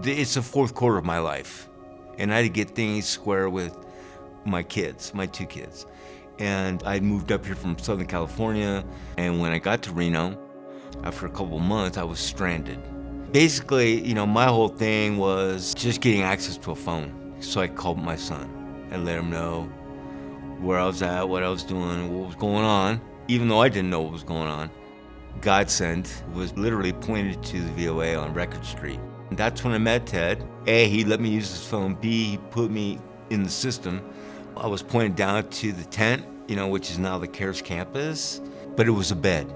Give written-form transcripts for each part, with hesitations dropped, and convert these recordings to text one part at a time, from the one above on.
It's the fourth quarter of my life, and I had to get things square with my kids, my two kids. And I'd moved up here from Southern California, and when I got to Reno, after a couple of months, I was stranded. Basically, my whole thing was just getting access to a phone. So I called my son and let him know where I was at, what I was doing, what was going on, even though I didn't know what was going on. Godsend was literally pointed to the VOA on Record Street. And that's when I met Ted. A, he let me use his phone. B, he put me in the system. I was pointed down to the tent, which is now the CARES campus, but it was a bed,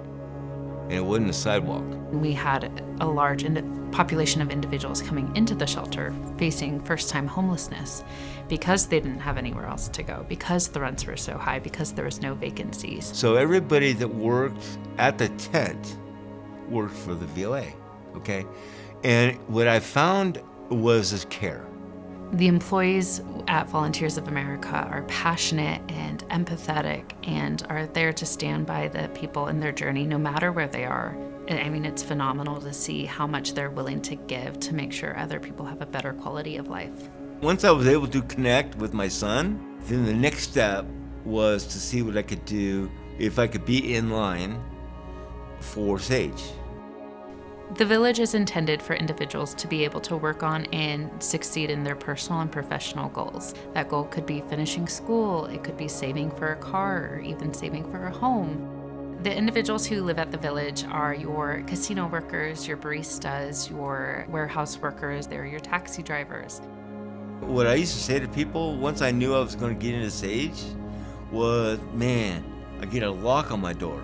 and it wasn't a sidewalk. We had a large population of individuals coming into the shelter facing first-time homelessness because they didn't have anywhere else to go, because the rents were so high, because there was no vacancies. So everybody that worked at the tent worked for the VOA, okay? And what I found was this care. The employees at Volunteers of America are passionate and empathetic and are there to stand by the people in their journey, no matter where they are. I mean, it's phenomenal to see how much they're willing to give to make sure other people have a better quality of life. Once I was able to connect with my son, then the next step was to see what I could do if I could be in line for SAGE. The village is intended for individuals to be able to work on and succeed in their personal and professional goals. That goal could be finishing school, it could be saving for a car, or even saving for a home. The individuals who live at the village are your casino workers, your baristas, your warehouse workers, they're your taxi drivers. What I used to say to people once I knew I was going to get into SAGE was, man, I get a lock on my door.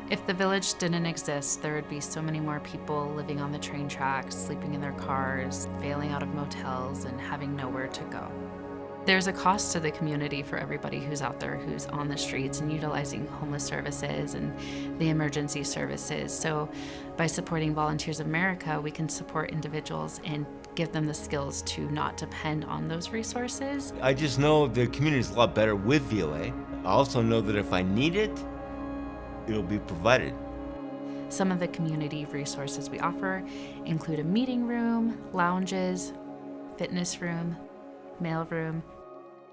If the village didn't exist, there would be so many more people living on the train tracks, sleeping in their cars, failing out of motels, and having nowhere to go. There's a cost to the community for everybody who's out there, who's on the streets and utilizing homeless services and the emergency services. So by supporting Volunteers of America, we can support individuals and give them the skills to not depend on those resources. I just know the community is a lot better with VOA. I also know that if I need it, it'll be provided. Some of the community resources we offer include a meeting room, lounges, fitness room, mail room,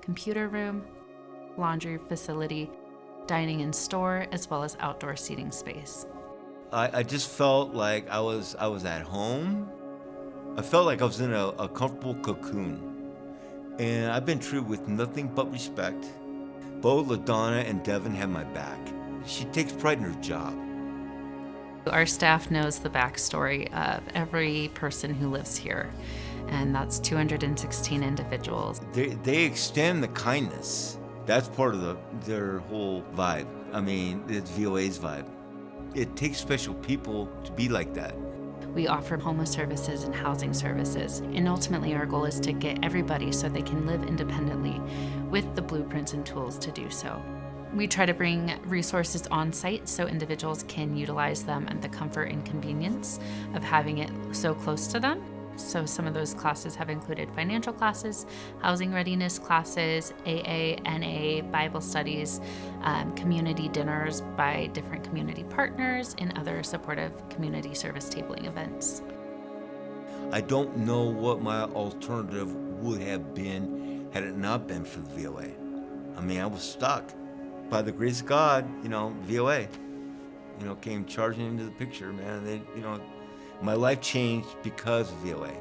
computer room, laundry facility, dining and store, as well as outdoor seating space. I just felt like I was at home. I felt like I was in a comfortable cocoon. And I've been treated with nothing but respect. Both LaDonna and Devin have my back. She takes pride in her job. Our staff knows the backstory of every person who lives here, and that's 216 individuals. They extend the kindness. That's part of their whole vibe. I mean, it's VOA's vibe. It takes special people to be like that. We offer homeless services and housing services, and ultimately our goal is to get everybody so they can live independently with the blueprints and tools to do so. We try to bring resources on site so individuals can utilize them and the comfort and convenience of having it so close to them. So some of those classes have included financial classes, housing readiness classes, AA, NA, Bible studies, community dinners by different community partners, and other supportive community service tabling events. I don't know what my alternative would have been had it not been for the VOA. I mean, I was stuck. By the grace of God, VOA, came charging into the picture, man. My life changed because of VOA.